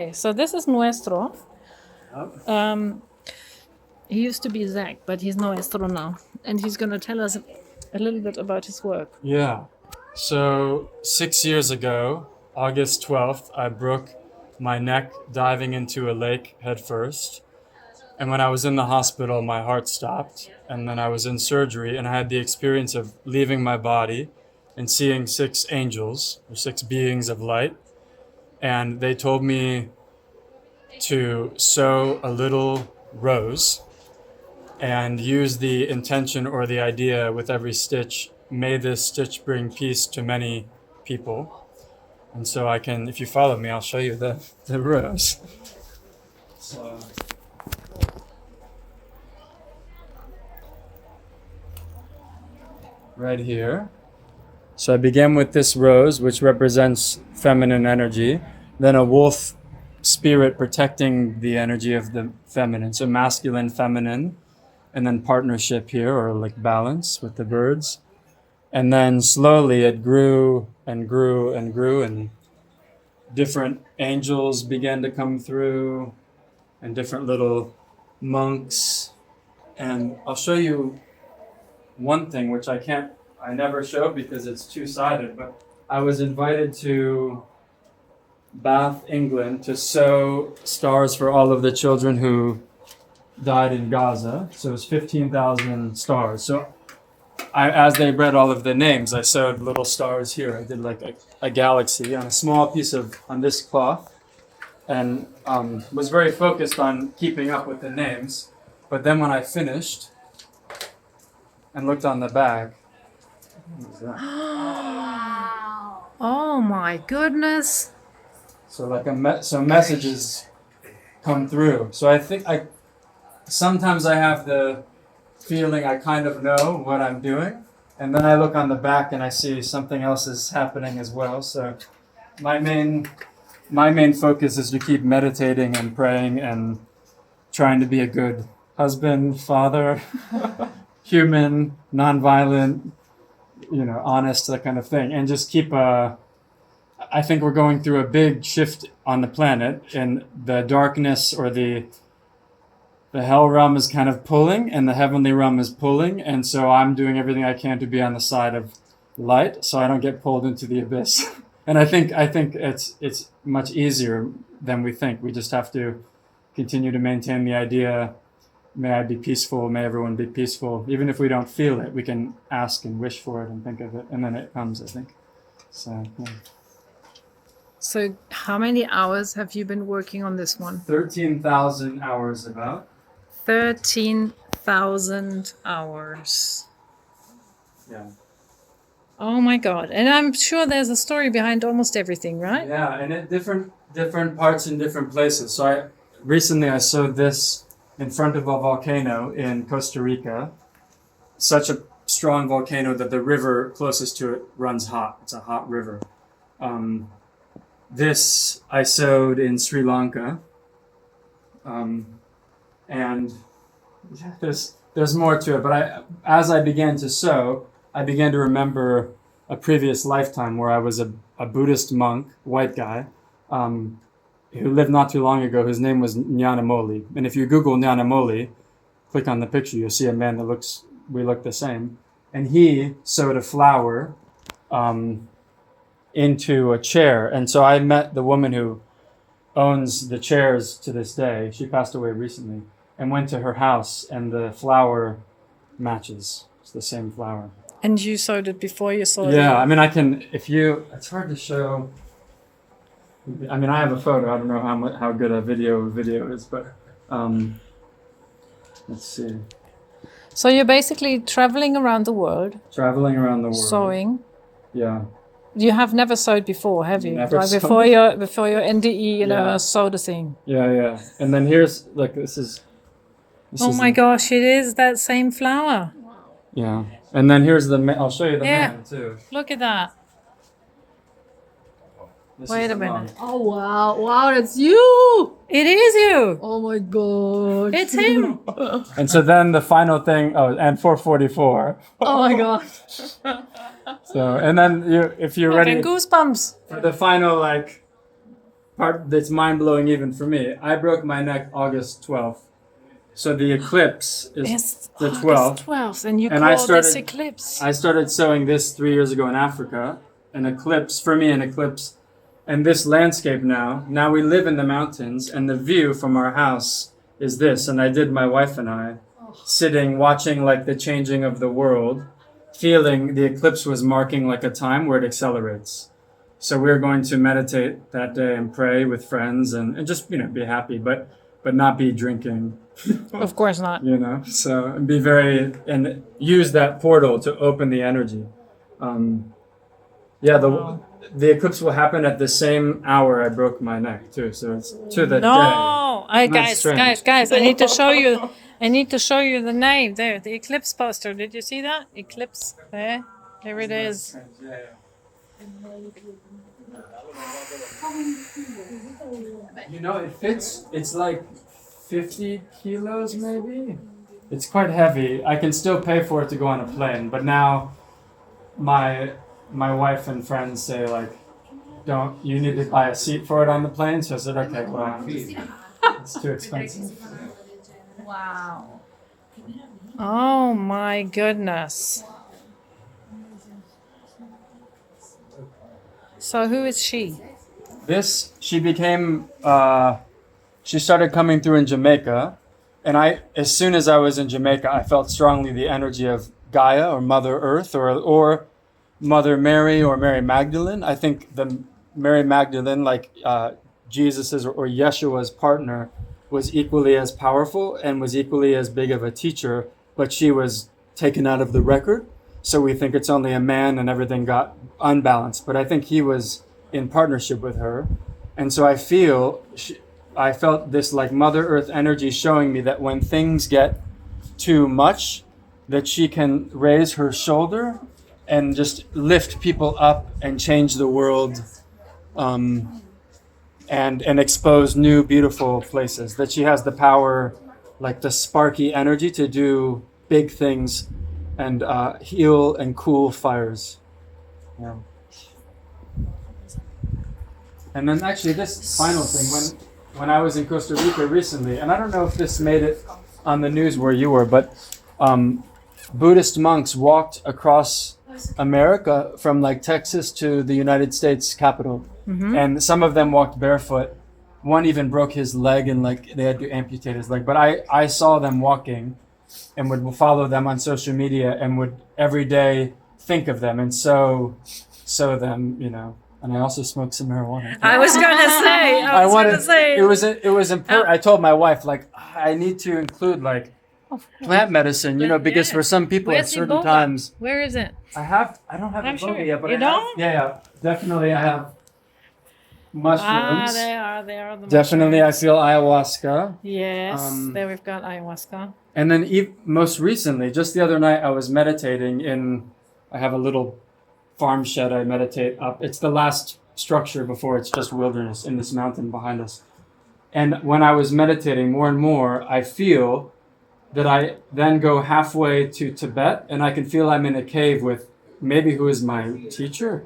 Okay, so this is Nuestro. He used to be Zach, but he's Nuestro now. And he's going to tell us a little bit about his work. Yeah. So 6 years ago, August 12th, I broke my neck diving into a lake head first. And when I was in the hospital, my heart stopped. And then I was in surgery, and I had the experience of leaving my body and seeing 6 angels, or 6 beings of light. And they told me to sow a little rose and use the intention or the idea with every stitch. May this stitch bring peace to many people. And so I can, if you follow me, I'll show you the rose. So, right here. So I began with this rose, which represents feminine energy, then a wolf spirit protecting the energy of the feminine. So masculine, feminine, and then partnership here, or like balance with the birds. And then slowly it grew and grew and grew, and different angels began to come through, and different little monks. And I'll show you one thing which I never show because it's two-sided, but I was invited to Bath, England, to sew stars for all of the children who died in Gaza. So it's 15,000 stars. So as they read all of the names, I sewed little stars here. I did like a galaxy on a small piece on this cloth, and was very focused on keeping up with the names. But then when I finished and looked on the bag, what was that? Oh my goodness. So like so messages come through. So I think sometimes I have the feeling I kind of know what I'm doing, and then I look on the back and I see something else is happening as well. So my main focus is to keep meditating and praying and trying to be a good husband, father, human, nonviolent, honest, that kind of thing, and just keep I think we're going through a big shift on the planet, and the darkness or the hell realm is kind of pulling, and the heavenly realm is pulling, and so I'm doing everything I can to be on the side of light, so I don't get pulled into the abyss. And I think it's much easier than we think. We just have to continue to maintain the idea. May I be peaceful. May everyone be peaceful. Even if we don't feel it, we can ask and wish for it and think of it, and then it comes, I think. So, yeah. So how many hours have you been working on this one? 13,000 hours about. 13,000 hours. Yeah. Oh my God. And I'm sure there's a story behind almost everything, right? Yeah, and at different parts in different places. So recently I sewed this in front of a volcano in Costa Rica. Such a strong volcano that the river closest to it runs hot. It's a hot river. This I sewed in Sri Lanka. And there's more to it, but as I began to sew, I began to remember a previous lifetime where I was a Buddhist monk, white guy, who lived not too long ago. His name was Ñānamoli. And if you Google Ñānamoli, click on the picture, you'll see a man we look the same. And he sewed a flower into a chair. And so I met the woman who owns the chairs to this day. She passed away recently, and went to her house, and the flower matches. It's the same flower. And you sewed it before you sewed it? Yeah, I mean, it's hard to show. I mean, I have a photo. I don't know how good a video is, but let's see. So you're basically traveling around the world. Traveling around the world. Sewing. Yeah. You have never sewed before, have you? Never like sewed. before your NDE, Yeah. sewed a thing. Yeah. And then here's this is My gosh, it is that same flower. Yeah. And then here's I'll show you the Yeah. man too. Look at that. This Wait is a the minute. monk. Oh wow, that's you! It is you. Oh my god. It's him. And so then the final thing, and 444. Oh my god. So, and then if you're Getting ready goosebumps. for the final part that's mind-blowing even for me. I broke my neck August 12th. So the eclipse is It's the August 12th. 12th, and you And call I this started- eclipse. I started sowing this 3 years ago in Africa. An eclipse, for me, an eclipse. And this landscape now we live in the mountains, and the view from our house is this. And I did, my wife and I, sitting, watching like the changing of the world, feeling the eclipse was marking like a time where it accelerates. So we're going to meditate that day and pray with friends and just, be happy, but not be drinking, Of course not. so and be and use that portal to open the energy. Wow. The eclipse will happen at the same hour I broke my neck too, so it's to the day. No, That's strange. guys! I need to show you. I need to show you the name there. The eclipse poster. Did you see that eclipse? There it is. It fits. It's like 50 kilos maybe. It's quite heavy. I can still pay for it to go on a plane, but now my wife and friends say like, you need to buy a seat for it on the plane. So I said, okay, well, it's too expensive. Wow. Oh my goodness. So who is she? She started coming through in Jamaica, and as soon as I was in Jamaica, I felt strongly the energy of Gaia or Mother Earth or Mother Mary or Mary Magdalene. I think the Mary Magdalene, like Jesus's or Yeshua's partner, was equally as powerful and was equally as big of a teacher, but she was taken out of the record. So we think it's only a man and everything got unbalanced. But I think he was in partnership with her. And so I felt this like Mother Earth energy showing me that when things get too much, that she can raise her shoulder and just lift people up and change the world, and expose new beautiful places. That she has the power, like the sparky energy, to do big things and heal and cool fires. Yeah. And then actually this final thing, when I was in Costa Rica recently, and I don't know if this made it on the news where you were, but Buddhist monks walked across America from like Texas to the United States Capitol. Mm-hmm. And some of them walked barefoot. One even broke his leg and like they had to amputate his leg. But I saw them walking and would follow them on social media and would every day think of them and sow them, And I also smoked some marijuana. I was gonna say. It was important. I told my wife like I need to include like plant medicine, because for some people at certain times. Where is it? I don't have I'm a sure. boga yet, but You I have, don't? yeah, definitely I have mushrooms. They are the Definitely I mushrooms. feel ayahuasca. Yes, there we've got ayahuasca. And then most recently, just the other night, I was meditating I have a little farm shed I meditate up. It's the last structure before it's just wilderness in this mountain behind us. And when I was meditating more and more, I feel that I then go halfway to Tibet and I can feel I'm in a cave with maybe who is my teacher.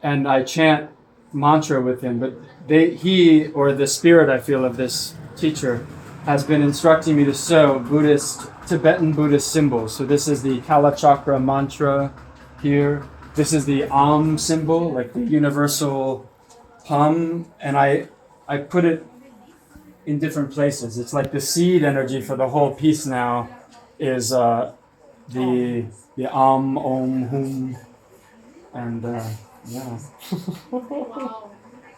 And I chant mantra with him, but he or the spirit I feel of this teacher has been instructing me to sow Tibetan Buddhist symbols. So this is the Kala Chakra mantra here. This is the Om symbol, like the universal hum. And I put it in different places. It's like the seed energy for the whole piece now is the Om, Om, Hum. And yeah.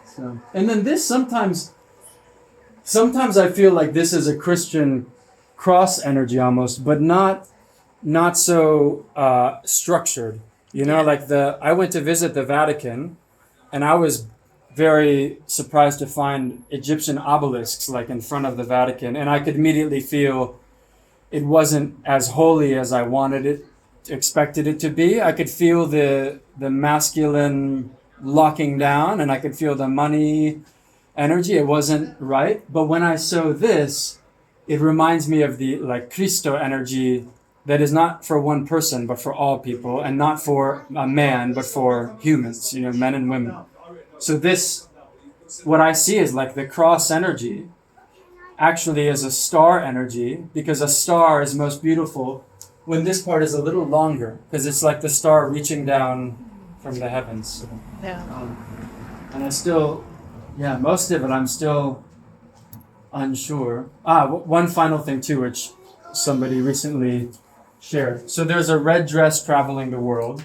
So, and then this sometimes I feel like this is a Christian cross energy almost, but not so structured. Like I went to visit the Vatican, and I was very surprised to find Egyptian obelisks like in front of the Vatican, and I could immediately feel it wasn't as holy as I expected it to be. I could feel the masculine locking down, and I could feel the money energy. It wasn't right. But when I saw this, it reminds me of the like Cristo energy that is not for one person, but for all people, and not for a man, but for humans, men and women. So this what I see is like the cross energy actually is a star energy, because a star is most beautiful when this part is a little longer, because it's like the star reaching down from the heavens. Yeah. And I still, most of it I'm still unsure. One final thing too, which somebody recently shared. So there's a red dress traveling the world.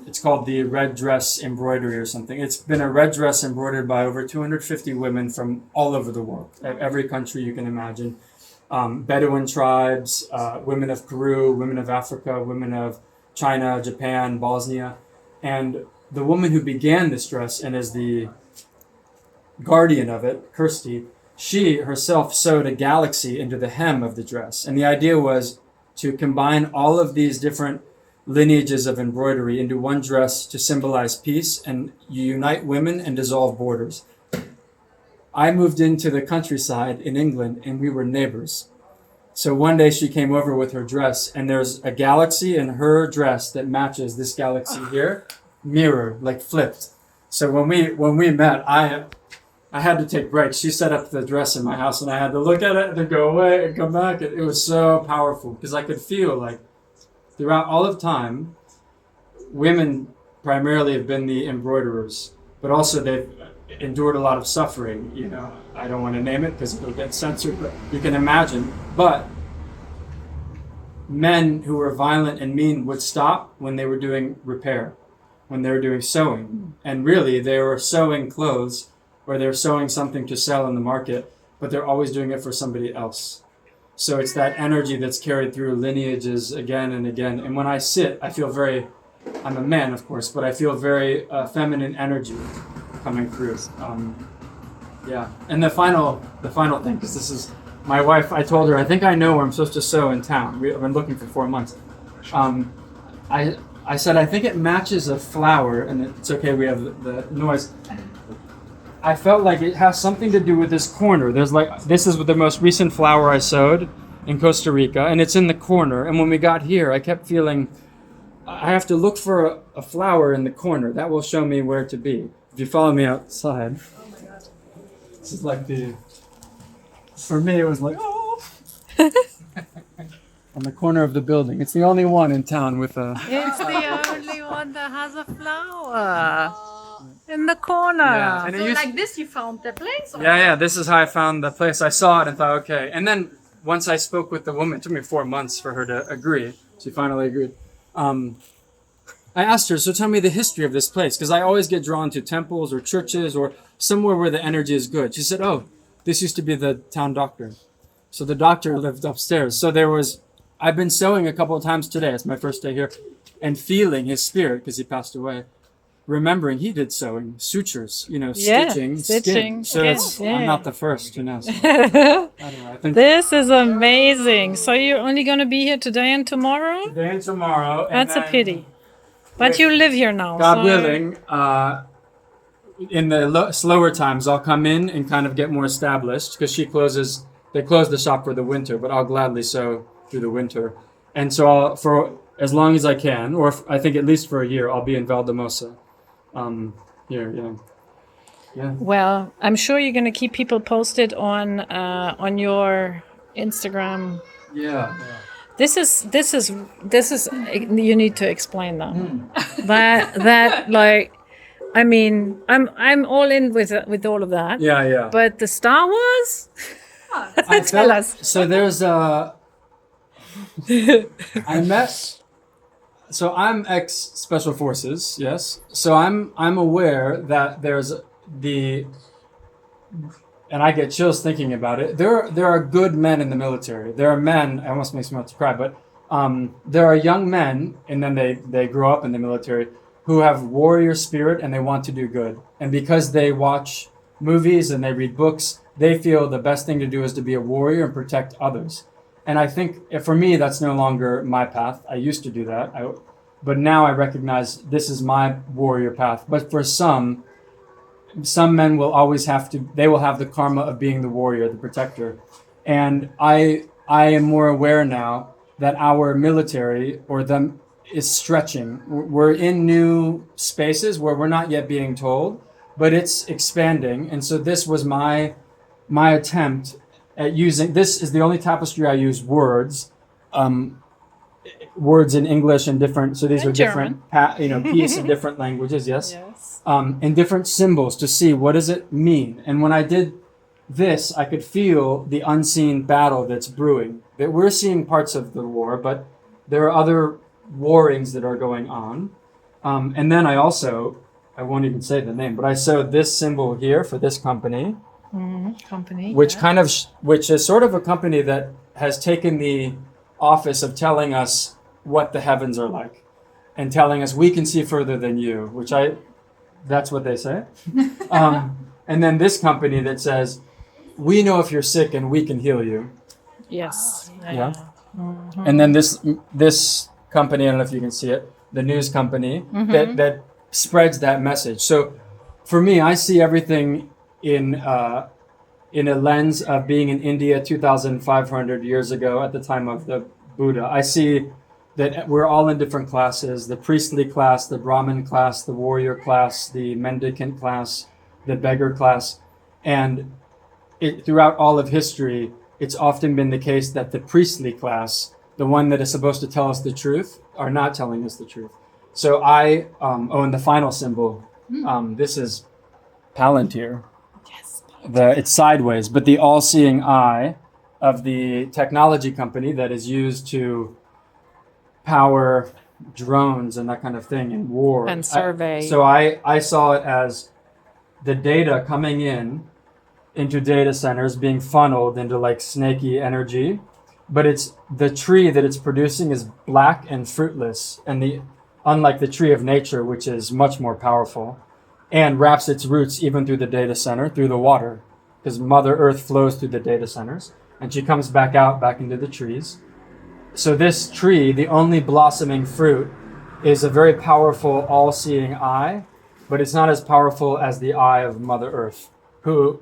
It's called the red dress embroidery or something. It's been a red dress embroidered by over 250 women from all over the world, every country you can imagine. Bedouin tribes, women of Peru, women of Africa, women of China, Japan, Bosnia. And the woman who began this dress and is the guardian of it, Kirsty, she herself sewed a galaxy into the hem of the dress. And the idea was to combine all of these different lineages of embroidery into one dress to symbolize peace, and you unite women and dissolve borders. I moved into the countryside in England and we were neighbors. So one day she came over with her dress, and there's a galaxy in her dress that matches this galaxy here, mirror, like flipped. So when we met, I had to take breaks. She set up the dress in my house and I had to look at it and then go away and come back. It was so powerful because I could feel like throughout all of time, women primarily have been the embroiderers, but also they've endured a lot of suffering. You know, I don't want to name it because it'll get censored, but you can imagine. But men who were violent and mean would stop when they were doing repair, when they were doing sewing. And really, they were sewing clothes or they're sewing something to sell in the market, but they're always doing it for somebody else. So it's that energy that's carried through lineages again and again. And when I sit, I feel very, I'm a man, of course, but I feel very feminine energy coming through. And the final thing, because this is my wife, I told her, I think I know where I'm supposed to sew in town. I've been looking for 4 months. I said, I think it matches a flower, and it's okay, we have the noise. I felt like it has something to do with this corner. This is the most recent flower I sewed in Costa Rica, and it's in the corner. And when we got here, I kept feeling I have to look for a flower in the corner. That will show me where to be. If you follow me outside, this is like for me, it was like, on the corner of the building. It's the only one in town with a... It's the only one that has a flower in the corner. Yeah. And So it like this you found the place? Or? Yeah, this is how I found the place. I saw it and thought, okay. And then once I spoke with the woman, it took me 4 months for her to agree. She finally agreed. I asked her, so tell me the history of this place, because I always get drawn to temples or churches or somewhere where the energy is good. She said, oh, this used to be the town doctor. So the doctor lived upstairs. So I've been sewing a couple of times today. It's my first day here. And feeling his spirit, because he passed away. Remembering he did sewing, sutures, stitching, skin. So I'm not the first, So. Anyway, I think This is amazing. So you're only going to be here today and tomorrow? today and tomorrow. That's a pity. But you live here now. God so willing, in the slower times, I'll come in and kind of get more established, because they close the shop for the winter, but I'll gladly sew through the winter. And so for as long as I can, or I think at least for a year, I'll be in Valldemossa. Here, yeah. Well, I'm sure you're going to keep people posted on your Instagram. Yeah. This is you need to explain that. That like I mean, I'm all in with all of that. Yeah. But the Star Wars? Tell us. So there's So I'm ex-Special Forces, yes. So I'm aware that there's and I get chills thinking about it. There are good men in the military. There are men, it almost makes me want to cry, but there are young men, and then they grow up in the military, who have warrior spirit and they want to do good. And because they watch movies and they read books, they feel the best thing to do is to be a warrior and protect others. And I think for me, that's no longer my path. I used to do that. But now I recognize this is my warrior path. But for some men will always they will have the karma of being the warrior, the protector. And I am more aware now that our military or them is stretching. We're in new spaces where we're not yet being told, but it's expanding. And so this was my attempt at using, this is the only tapestry I use words, words in English and different, so these And are different, pieces in different languages, yes. Yes. And different symbols to see what does it mean. And when I did this, I could feel the unseen battle that's brewing. That we're seeing parts of the war, but there are other warrings that are going on. And then I won't even say the name, but I sewed this symbol here for this company, Company. which which is sort of a company that has taken the office of telling us what the heavens are like and telling us we can see further than you, that's what they say. And then this company that says, we know if you're sick and we can heal you. Yes. Yeah. And then this company, I don't know if you can see it, the news company that spreads that message. So for me, I see everything in a lens of being in India 2,500 years ago at the time of the Buddha. I see that we're all in different classes, the priestly class, the Brahmin class, the warrior class, the mendicant class, the beggar class. And throughout all of history, it's often been the case that the priestly class, the one that is supposed to tell us the truth, are not telling us the truth. So and the final symbol, this is Palantir. Yes. It's sideways, but the all-seeing eye of the technology company that is used to power drones and that kind of thing in war. And survey. So I saw it as the data coming into data centers being funneled into like snaky energy, but it's the tree that it's producing is black and fruitless, and unlike the tree of nature, which is much more powerful and wraps its roots even through the data center, through the water, because Mother Earth flows through the data centers and she comes back into the trees. So this tree, the only blossoming fruit, is a very powerful all-seeing eye, but it's not as powerful as the eye of Mother Earth, who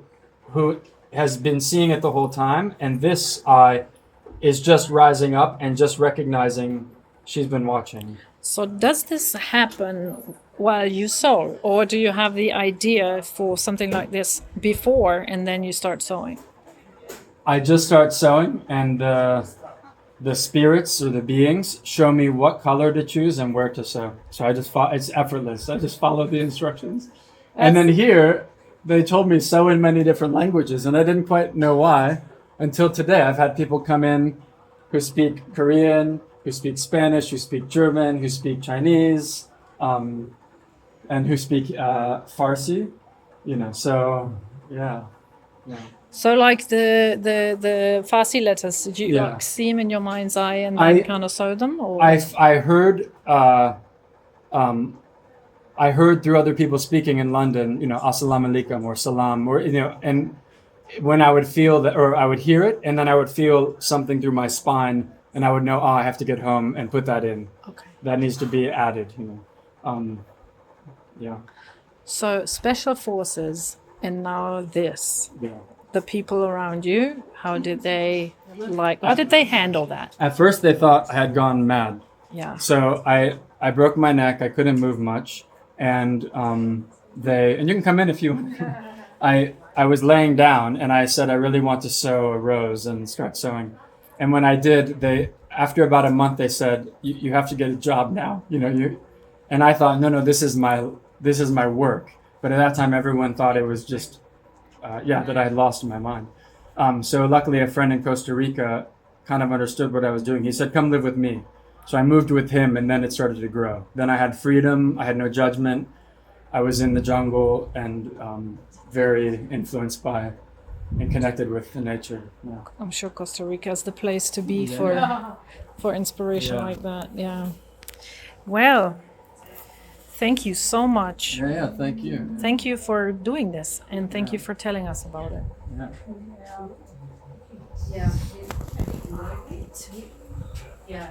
has been seeing it the whole time, and this eye is just rising up and just recognizing she's been watching. So does this happen while you sew, or do you have the idea for something like this before and then you start sewing? I just start sewing, and the spirits or the beings show me what color to choose and where to sew. So it's effortless. I just follow the instructions. And then here, they told me sew in many different languages, and I didn't quite know why until today. I've had people come in who speak Korean, who speak Spanish, who speak German, who speak Chinese, and who speak Farsi. So yeah. So like the Farsi letters, did you like see them in your mind's eye and then kind of sew them? Or? I heard through other people speaking in London, Assalamu alaikum or salam, or, and when I would feel that, or I would hear it, and then I would feel something through my spine, and I would know, I have to get home and put that in. Okay. That needs to be added, yeah. So special forces, and now this. Yeah. The people around you, how did they handle that? At first they thought I had gone mad. Yeah. So I broke my neck, I couldn't move much, and and you can come in if you want. I was laying down and I said, I really want to sew a rose and start sewing. And when I did, after about a month, they said, you have to get a job now. And I thought, no, this is my work. But at that time, everyone thought it was just, that I had lost my mind. So luckily, a friend in Costa Rica kind of understood what I was doing. He said, come live with me. So I moved with him, and then it started to grow. Then I had freedom. I had no judgment. I was in the jungle and very influenced by and connected with the nature. Yeah. I'm sure Costa Rica is the place to be for inspiration like that. Yeah. Well, thank you so much. Yeah, thank you. Thank you for doing this, and thank you for telling us about it. Yeah. Yeah.